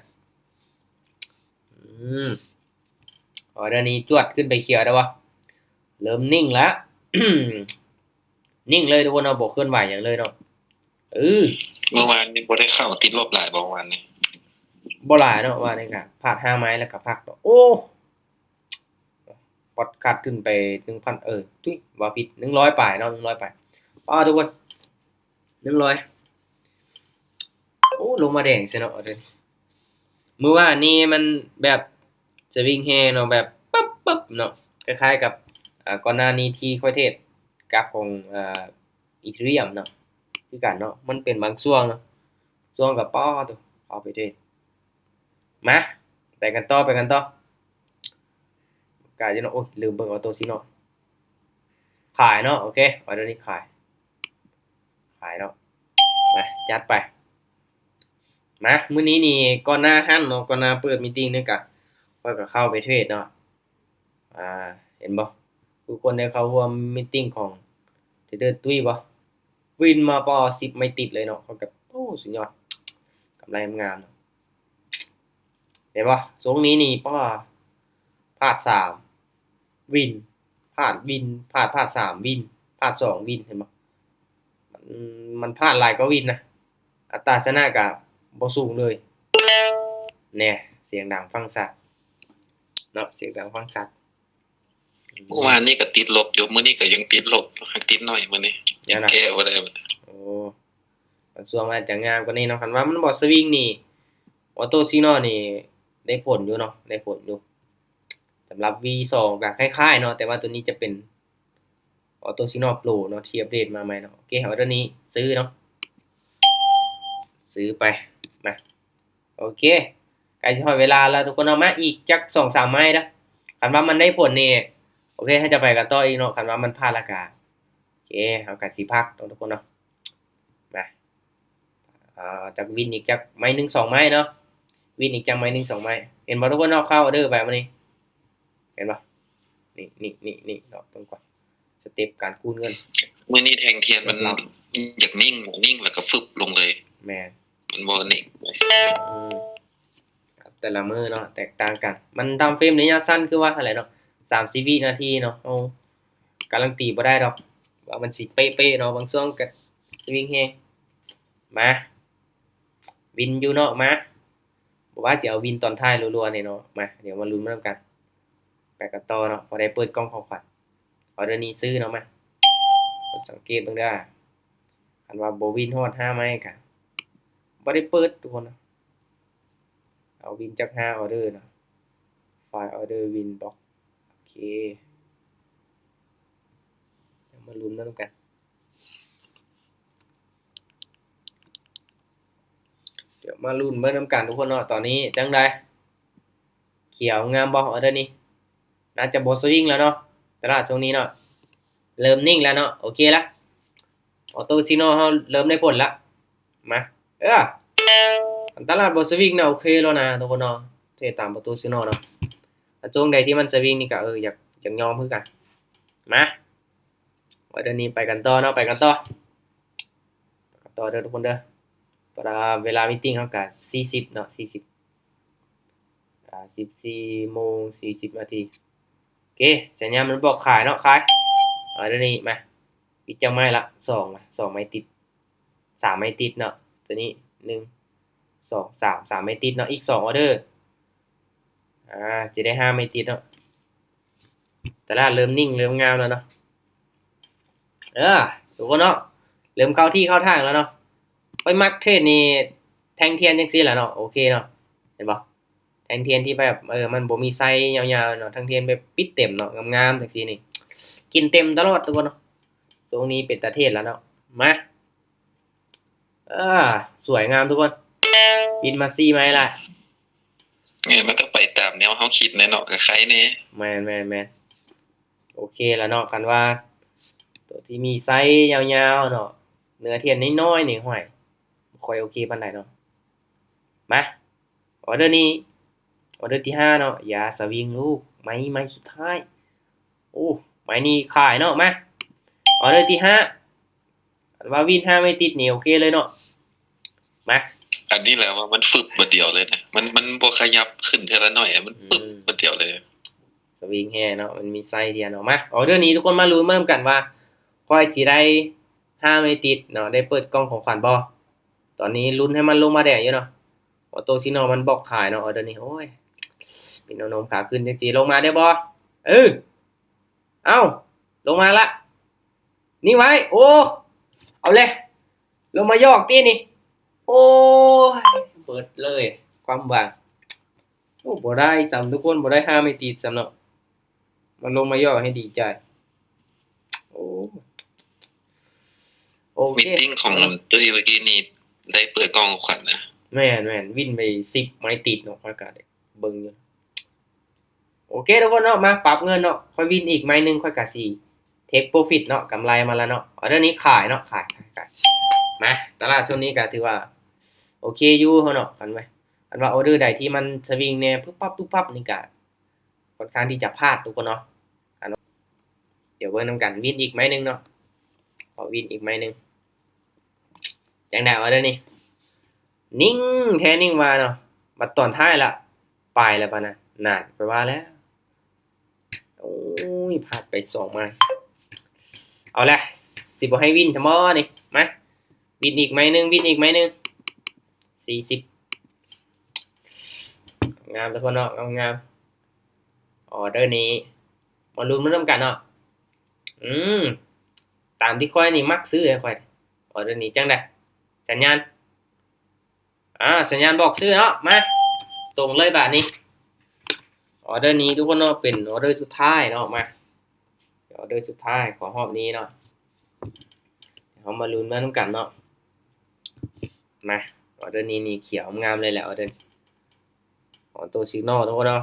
ออเดอร์นี้จวดขึ้นไปเขียวได้วะเริ่มนิ่งแล้ว นิ่งเลยทุกคนเอาบอกเคลื่อนไหวอย่างเลยเนาะเมื่อวานนี้บ่ได้เข้าติดลบหลายบางวันนี่บ่หลายเนาะว่านี่ครับพลาด5 ไม้แล้วก็พักเนาะโอ้ปอดคัดขึ้นไป 1,000ตุ้ยว่าผิด100ปลายเนาะ100ปลายทุกคน100โอ้ลงมาแดงใช่เนาะเด้มื้อวานนี้มันแบบสวิงแฮเนาะแบบปั๊บเนาะคล้ายๆกับก่อนหน้านี้ที่ค่อยเทศกราฟของอีเธเรียมเนาะคือกันเนาะมันเป็นบางช่วงเนาะช่วงกับตัวเอาไปเทศมาไปกันต่อกาจะเนาะโอ้ยลืมเบิ่งออโตซิโนขายเนาะโอเคออเดอร์นี้ขายเนาะมาจัดไปมามื้อนี้นี่ก่อนหน้าหั่นเนาะก่อนหน้าเปิดมีตติงนึงก็ค่อยก็เข้าไปเทรดเนาะเห็นบ่ทุกคนได้เข้าร่วมมีตติงของเทรดเดอร์ตุ้ยบ่วินมา10ไม่ติดเลยเนาะเขาก็โอ้สุดยอดกำไรงามๆเนาะเห็นบ่ทรงนี้นี่พลาด3วินพลาดวินพลาด3วินพลาด2วินเห็นบ่มันพลาดหลายกว่าวินนะอัตราชนะก็บ่สูงเลยแน่เสียงดังฟังชัดเนาะเสียงดังฟังชัดเมื่อวานนี้ก็ติดลบอยู่มื้อนี้ก็ยังติดลบติดน้อยมื้อนี้ยังแก้บ่ได้โอ้ส่วนอาจจะงามกว่านี้เนาะคันว่ามันบ่สวิงนี่ออโตซิโนนี่ได้ผลอยู่เนาะได้ผลอยู่สำหรับ V2 ก็คล้ายๆเนาะแต่ว่าตัวนี้จะเป็นออโตซิโนโปรเนาะที่อัปเดตมาใหม่เนาะโอเคเอาตัวนี้ซื้อเนาะซื้อไปมาโอเคใกล้สิฮอดเวลาแล้วทุกคนเอามาอีกจัก 2-3 ไม้เด้อคันว่ามันได้ผลนี่โอเคถ้าจะไปกันต่ออีกเนาะคันว่ามันพลาดราคาโอเคเฮาก็สิพักเนาะทุกคนเนาะมาจากวินอีกจักไม้1 2ไม้เนาะวินอีกจักไม้1 2ไม้เห็นบ่ทุกคนเนาะเข้าออเดอร์ไปมื้อนี้เห็นบ่นี่เนาะเบิ่งก่อนสเต็ปการคูณเงินมื้อนี้แทงเทียนมันอยากนิ่งแล้วก็ฟึบลงเลยแม่นมันบ่นิ่งแต่ละมื้อเนาะแตกต่างกันมันทำเฟรมระยะสั้นคือว่าเท่าไหร่เนาะ30วินาทีเนาะการันตีบ่ได้ดอกว่ามันสิเป๊ะๆเนาะบางช่วงก็สวิงแฮงมาวินอยู่เนาะมาบ่ว่าสิเอาวินตอนท้ายรัวๆนี่เนาะมาเดี๋ยวมาลุ้นนำกันไปกันต่อเนาะพอได้เปิดกล้องของขวัญออเดอร์นี้ซื้อเนาะมาสังเกตเบิ่งเด้อคันว่าบ่วินฮอด5ไม้ก็บ่ได้เปิดทุกคนเนาะเอาวินจัก5ออเดอร์เนาะไฟล์ออเดอร์วินบล็อกโอเคเดี๋ยวมาลุ้นนำกันเดี๋ยวมาลุ้นเบิ่งนำกันทุกคนเนาะตอนนี้จังได๋เขียวงามบ่ออเดอร์นี้น่าจะบ่สวิงแล้วเนาะตลาดช่วงนี้เนาะเริ่มนิ่งแล้วเนาะโอเคละออโตซิโนเฮาเริ่มได้ผลละมาตลาดบ่สวิงเนาะโอเคแล้วนะทุกคนเนาะเทตามออโตซิโนเนาะ ช่วงใดที่มันสวิงนี่ก็อยากยอมคือกันมาว่าเดี๋ยวนี้ไปกันต่อเนาะไปกันต่อเด้อทุกคนเด้อเวลามีตติ้งเฮาก็40เนาะ4014:40 นาทีโอเคสัญญาณมันบอกขายเนาะขายเดี๋ยวนี้มาอีกจังไม้ละ2มา2ไม้ติด3ไม้ติดเนาะตัวนี้1 2 3ไม้ติดเนาะอีก2ออเดอร์จะได้5ไม้ติดเนาะตลาดเริ่มนิ่งเริ่มงามแล้วเนาะทุกคนเนาะเริ่มเข้าที่เข้าทางแล้วเนาะไปมักเทรดนี่แทงเทียนจังซี่แหละเนาะโอเคเนาะเห็นบ่แทงเทียนที่แบบมันบ่มีไซส์ยาวๆเนาะแทงเทียนแบบปิดเต็มเนาะงามๆจังซี่นี่กินเต็มตลอดทุกคนเนาะตรงนี้เป็นตาเทศแล้วเนาะมาสวยงามทุกคนบินมา4ไม้ละมันก็ไปตามแนวเฮาคิดแน่เนาะก็ใครแน่แม่นโอเคแล้วเนาะกันว่าตัวที่มีไซส์ยาวๆเนาะเนื้อเทียนน้อยๆนี่ห้อยบ่ค่อยโอเคปานใดเนาะมาออเดอร์นี้ออเดอร์ที่5เนาะยาสวิงลูกไม้สุดท้ายโอ้ไม้นี้ขายเนาะมาออเดอร์ที่5อันว่าวิน5ไม่ติดนี่โอเคเลยเนาะมาอันนี้แหละว่ามันฟึบบัดเดียวเลยนะมันบ่ขยับขึ้นเท่าละน้อยมันปึ๊บบัดเดียวเลยสวิงแฮเนาะมันมีไซส์เดียวเนาะมาออเดอร์นี้ทุกคนมาลุ้นเริ่มกันว่าค่อยสิได้5ไม่ติดเนาะได้เปิดกล่องของขวัญบ่ตอนนี้ลุ้นให้มันลงมาแดงอยู่เนาะออโตซิโนมันบอกขายเนาะออเดอร์นี้โอ้ยเป็นโนมขาขึ้นจังซี่ลงมาได้บ่เอ้าลงมาละนี่ไว้โอ้เอาเลยลงมายอกตีนี่โอ้ยเปิดเลยความหวังโอ้บ่ได้ซ้ำทุกคนบ่ได้5ไม่ติดซ้ำเนาะมันลงมายอกให้ดีใจโอ้มีตติ้งของตัวเมื่อกี้นี่ได้เปิดกล้องขวัญนะแม่นวินไป10ไม้ติดเนาะอากาศเบิ่งอยู่โอเคทุกคนเนาะมาปรับเงินเนาะค่อยวินอีกไม้นึงค่อยก็สิเทคโปรฟิตเนาะกำไรมาแล้วเนาะออเดอร์นี้ขายเนาะขายมาตลาดช่วงนี้ก็ถือว่าโอเคอยู่เนาะกันไว้อันว่าออเดอร์ใดที่มันสวิงแน่ปุ๊บปั๊บนี่ก็ค่อนข้างที่จะพลาดทุกคนเนาะเดี๋ยวเบิ่งนำกันวินอีกไม้นึงเนาะขอวินอีกไม้นึงจังได๋ออเดอร์นี้นิ่งแท้นิ่งมาเนาะบัดตอนท้ายละปลายแล้วปะนะนั่นไปว่าแล้วโอ้ยพลาดไป2ไม้เอาละสิบ่ให้วินซะบ่นี่มาวินอีกไม้นึง40งามทุกคนเนาะงามออเดอร์นี้มาลุ้นนำกันเนาะตามที่ค่อยนี่มักซื้อเลยค่อยออเดอร์นี้จังได๋สัญญาณสัญญาณบอกซื้อเนาะมาตรงเลยบาดนี้ออเดอร์นี้ทุกคนเนาะเป็นออเดอร์สุดท้ายเนาะมาออเดอร์สุดท้ายของรอบนี้เนาะเฮามาลุ้นนำกันเนาะมาออเดอร์นี้นี่เขียวงามเลยแหละออเดอร์ของตัวซิกนอลทุกคนเนาะ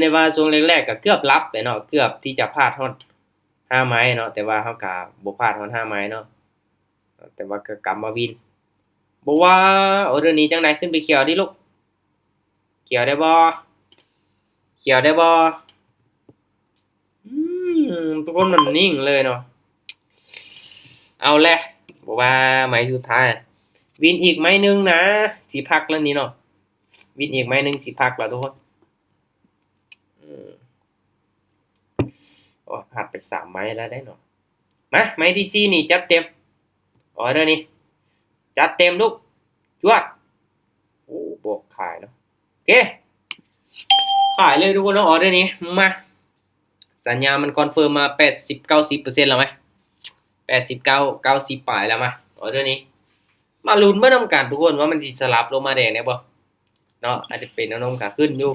ในว่าช่วงแรกๆก็เกือบรับไปเนาะเกือบที่จะพลาดฮอด5ไม้เนาะแต่ว่าเฮาก็บ่พลาดฮอด5ไม้เนาะแต่ว่าก็กลับมาวินบ่ว่าออเดอร์นี้จังได๋ขึ้นไปเขียวดิลูกเขียวได้บ่ทุกคนมันนิ่งเลยเนาะเอาแหละบ่ว่าไม้สุดท้ายวินอีกไม้นึงนะสิพักแล้วนี่เนาะวินอีกไม้นึงสิพักแล้วทุกคนโอ้พลาดไป3ไม้แล้วได้เนาะมาไม้ที่4นี่จัดเต็มออเดอร์นี้จัดเต็มลูกจวดโอ้บอกขายเนาะโอเคขายเลยทุกคนเนาะออเดอร์นี้มาสัญญามันคอนเฟิร์มมา80-90%แล้วมั้ย89 90ปลายแล้วมาออเดอร์นี้มาลุ้นเบิ่งนำกันทุกคนว่ามันสิสลับลงมาแดงได้บ่เนาะอาจจะเป็นแนวโน้มขาขึ้นอยู่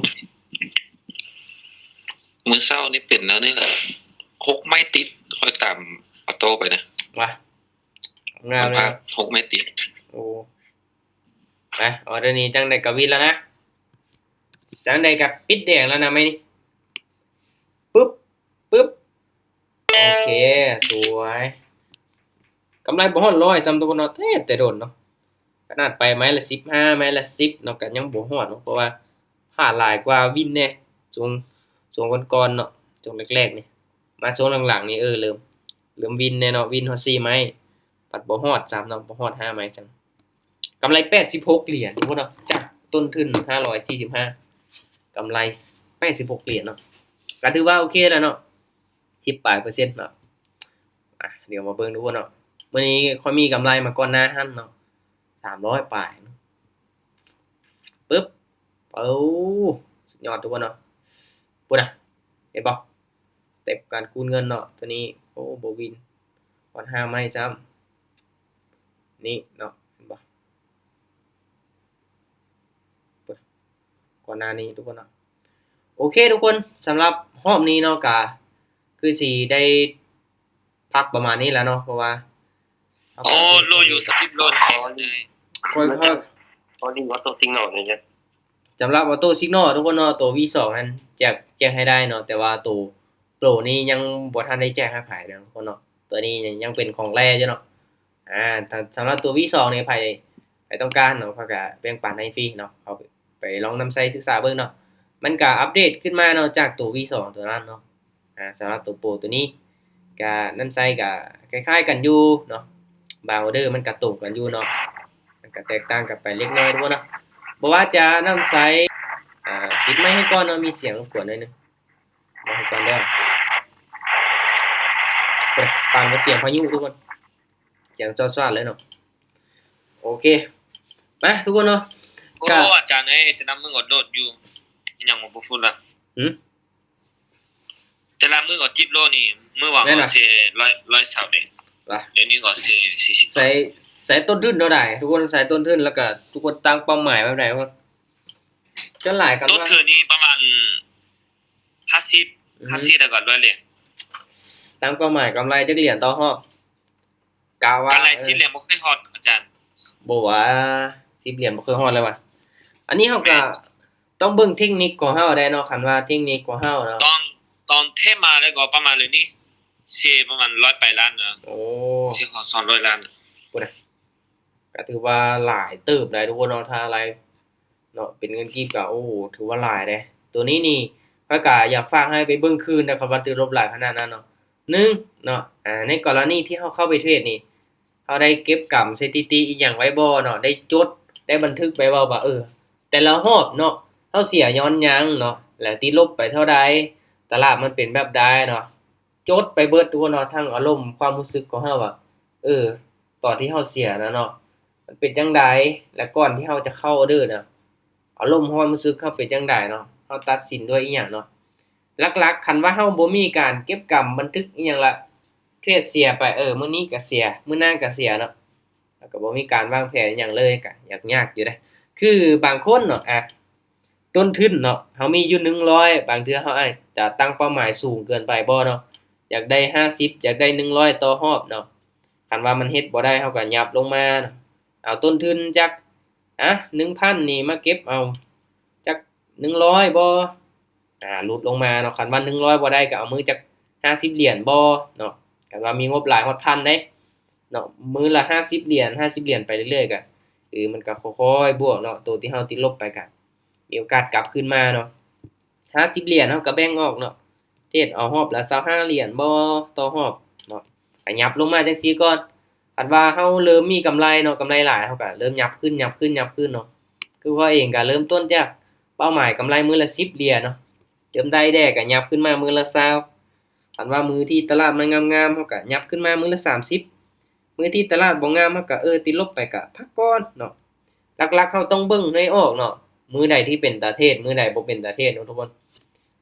มื้อเช้านี่เป็นแล้วนี่แหละ6ไม้ติดค่อยตามออโต้ไปนะว่างามเลย6ไม้ติดโอ้ไปออเดอร์นี้จังได๋ก็วินแล้วนะจังได๋ก็ปิดแดงแล้วนะมั้ยนี่ปึ๊บโอเคสวยกำไรบ่ฮอด100ซ้ำทุกคนเนาะแต่โดนเนาะขนาดไปไม้ละ15ไม้ละ10เนาะก็ยังบ่ฮอดเนาะเพราะว่าพลาดหลายกว่าวินแน่ช่วง ช่วงก่อนๆเนาะช่วงแรกๆนี่มาช่วงหลังๆนี่เริ่มวินแน่เนาะวินฮอด4ไม้ปัดบ่ฮอด3เนาะบ่ฮอด5ไม้จังกำไร86เหรียญทุกคนเนาะจากต้นทุน545กำไร86เหรียญเนาะก็ถือว่าโอเคแล้วเนาะ10ปลายเปอร์เซ็นต์เนาะเดี๋ยวมาเบิ่งทุกคนเนาะมื้อนี้ค่อยมีกำไรมาก่อนหน้าหั้นเนาะ300ปลายเนาะปึ๊บโอ้สุดยอดทุกคนเนาะพูดนะเห็นบ่สเต็ปการคูณเงินเนาะตัวนี้โอ้บ่วินฮอด5ไม้ซ้ำนี่เนาะเห็นบ่พูดก่อนหน้านี้ทุกคนเนาะโอเคทุกคนสำหรับรอบนี้เนาะก็คือสิได้พักประมาณนี้แล้วเนาะเพราะว่าโลอยู่10โลนะค่อยตอนนี้ว่าตัวซิงนอลเนี่ย สำหรับออโต้ซิกนอลทุกคนเนาะตัว V2 นั้นแจกให้ได้เนาะแต่ว่าตัวโปรนี่ยังบ่ทันได้แจกให้ไผเนาะทุกคนเนาะตัวนี้ยังเป็นของแร่อยู่เนาะถ้าสำหรับตัว V2 นี่ไผต้องการเนาะเขาก็แบ่งปันให้ฟรีเนาะเอาไปลองนำใช้ศึกษาเบิ่งเนาะมันก็อัปเดตขึ้นมาเนาะจากตัว V2 ตัวนั้นเนาะสำหรับตัวโปรตัวนี้ก็นำใช้ก็คล้ายๆกันอยู่เนาะบางออเดอร์มันก็ตรงกันอยู่เนาะมันก็แตกต่างกันไปเล็กน้อยทุกคนเนาะบ่ว่าจะนำใช้ปิดไมค์ให้ก่อนเนาะมีเสียงรบกวนหน่อยนึงมาให้ก่อนเด้อปานเสียงพายุทุกคนเสียงซ่านๆเลยเนาะโอเคมาทุกคนเนาะก็อาจารย์แต่ละมื้อก็โดดอยู่อีหยังบ่พูดล่ะแต่ละมื้อก็10โลนี่มื้อว่างก็สิ120เด้ล่ะเดี๋ยวนี้ก็สิ40ใส่ต้นทุนเท่าใดทุกคนใส่ต้นทุนแล้วก็ทุกคนตั้งเป้าหมายไว้ไดทุกคนจนหลายกันว่าต้นทุนนี่ประมาณ50แล้วก็100เหรียญตั้งเป้าหมายกำไรจักเหรียญต่อรอบกะว่ากำไร10เหรียญบ่เคยฮอดอาจารย์บ่ว่า10เหรียญบ่เคยฮอดเลยว่ะอันนี้เฮาก็ต้องเบิ่งเทคนิคของเฮาได้เนาะคันว่าเทคนิคของเฮาเนาะตอนเทมาแล้วก็ประมาณเลยนี่สิประมาณ100ไปล้านเนาะโอ้สิฮอด200ล้านพูดนะก็ถือว่าหลายเติบได้ทุกคนเนาะถ้าอะไรเนาะเป็นเงินกีบก็โอ้ถือว่าหลายเด้ตัวนี้นี่ข้อยก็อยากฝากให้ไปเบิ่งคืนนะครับว่าติดลบหลายขนาดนั้นเนาะ1เนาะในกรณีที่เฮาเข้าไปเทรดนี่เฮาได้เก็บกำสถิติอีหยังไว้บ่เนาะได้จดได้บันทึกไว้ว่าแต่ละรอบเนาะเฮาเสียย้อนหยังเนาะแล้วติดลบไปเท่าใดตลาดมันเป็นแบบใดเนาะจดไปเบิดทุกคนเนาะทั้งอารมณ์ความรู้สึกของเฮาว่าตอนที่เฮาเสียนะเนาะมันเป็นจังไดและก่อนที่เฮาจะเข้าเด้อน่ะอารมณ์ความรู้สึกเฮาเป็นจังไดเนาะเฮาตัดสินด้วยอีหยังเนาะหลักๆคันว่าเฮาบ่มีการเก็บกำบันทึกอีหยังละเทรดเสียไปมื้อนี้ก็เสียมื้อหน้าก็เสียเนาะแล้วก็บ่มีการวางแผนอีหยังเลยก็ยากอยู่เด้คือบางคนเนาะต้นทุนเนาะเฮามีอยู่100บางเทื่อเฮาอาจจะตั้งเป้าหมายสูงเกินไปบ่เนาะอยากได้50อยากได้100ต่อรอบเนาะคันว่ามันเฮ็ดบ่ได้เฮาก็ยับลงมาเนาะเอาต้นทุนจัก1,000 นี่มาเก็บเอาจัก100บ่ลดลงมาเนาะคันว่า100บ่ได้ก็เอามือจัก50เหรียญบ่เนาะคันว่ามีงบหลายฮอดพันเด้เนาะมื้อละ50เหรียญ50เหรียญไปเรื่อยๆก็มันก็ค่อยๆบวกเนาะตัวที่เฮาติดลบไปก็มีโอกาสกลับคืนมาเนาะ50เหรียญเฮาก็แบ่งออกเนาะเทรดเอารอบละ25เหรียญบ่ต่อรอบเนาะก็ยับลงมาจังซี่ก่อนคันว่าเฮาเริ่มมีกำไรเนาะกำไรหลายเฮาก็เริ่มยับขึ้นเนาะคือว่าเองก็เริ่มต้นจากเป้าหมายกำไรมื้อละ10เหรียญเนาะเติมได้แด้ก็ยับขึ้นมามื้อละ20คันว่ามื้อที่ตลาดมันงามๆเฮาก็ยับขึ้นมามื้อละ30มื้อที่ตลาดบ่งามเฮาก็ติดลบไปก็พักก่อนเนาะหลักๆเฮาต้องเบิ่งให้ออกเนาะมื้อใดที่เป็นตาเทศมื้อใดบ่เป็นตาเทศเนาะทุกคน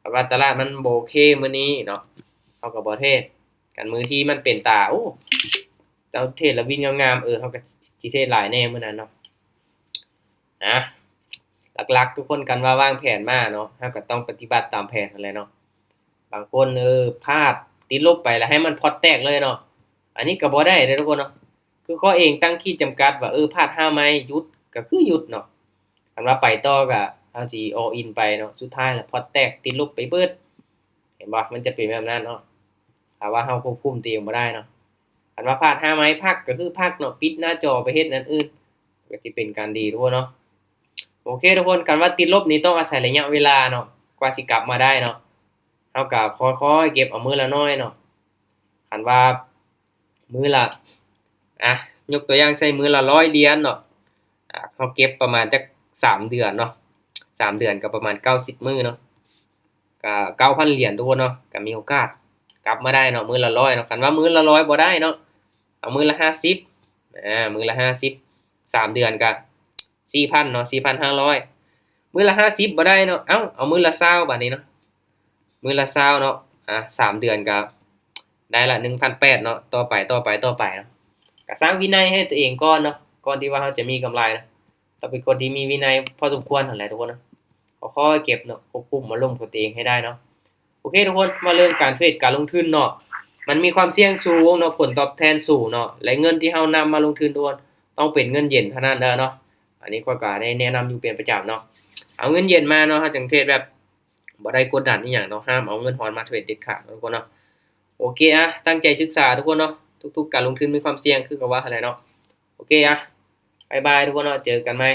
ถ้าว่าตลาดมันบ่โอเคมื้อนี้เนาะเฮาก็บ่เทศกันมื้อที่มันเป็นตาเจ้าเทศแล้ววิ่งงามๆเฮาก็สิเทศหลายแน่มื้อนั้นเนาะหลักๆทุกคนกันว่าวางแผนมาเนาะเฮาก็ต้องปฏิบัติตามแผนนั่นแหละเนาะบางคนพลาดติดลบไปแล้วให้มันพอตแตกเลยเนาะอันนี้ก็บ่ได้เด้อทุกคนเนาะคือข้อเองตั้งขีดจำกัดว่าพลาด5ไม้หยุดก็คือหยุดเนาะคันว่าไปต่อก็เฮาสิ all in ไปเนาะสุดท้ายแล้วพอตแตกติดลบไปเบิดเห็นบ่มันจะเป็นแบบนั้นเนาะถ้าว่าเฮาควบคุมตัวเองบ่ได้เนาะคันว่าพลาด5ไม้พักก็คือพักเนาะปิดหน้าจอไปเฮ็ดอันอื่นก็สิเป็นการดีทุกคนเนาะโอเคทุกคนกันว่าติดลบนี่ต้องอาศัยระยะเวลาเนาะกว่าสิกลับมาได้เนาะ เฮาก็ค่อยๆเก็บเอามื้อละน้อยเนาะคันว่ามื้อละอ่ะยกตัวอย่างใส่มื้อละ100เหรียญเนาะเฮาเก็บประมาณจัก3เดือนเนาะ3เดือนก็ประมาณ90มื้อเนาะก็9,000เหรียญทุกคนเนาะก็มีโอกาสกลับมาได้เนาะมื้อละ100เนาะคันว่ามื้อละ100บ่ได้เนาะเอามื้อละ50มื้อละ50 3เดือนก็4,000เนาะ4,500มื้อละ50บ่ได้เนาะเอ้าเอามื้อละ20บัดนี้เนาะมื้อละ20เนาะ3เดือนก็ได้ละ 1,800 เนาะต่อไปเนาะก็สร้างวินัยให้ตัวเองก่อนเนาะก่อนที่ว่าเราจะมีกำไรนะต้องเป็นคนที่มีวินัยพอสมควรนั่นแหละทุกคนเนาะค่อยๆเก็บเนาะควบคุมอารมณ์ของตัวเองให้ได้เนาะโอเคทุกคนมาเริ่มการเทรดการลงทุนเนาะมันมีความเสี่ยงสูงเนาะผลตอบแทนสูงเนาะและเงินที่เรานำมาลงทุนทุกคนต้องเป็นเงินเย็นเท่านั้นเด้อเนาะอันนี้ก็ได้แนะนำอยู่เป็นประจำเนาะเอาเงินเย็นมาเนาะเราจังเทรดแบบบ่ได้กดดันอีหยังเนาะห้ามเอาเงินฮ้อนมาเทรดเด็ดขาดทุกคนเนาะโอเคตั้งใจศึกษาทุกคนเนาะทุกๆการลงทุนมีความเสี่ยงคือกับว่าอะไรเนาะโอเคบ๊ายบายทุกคนเนาะเจอกันใหม่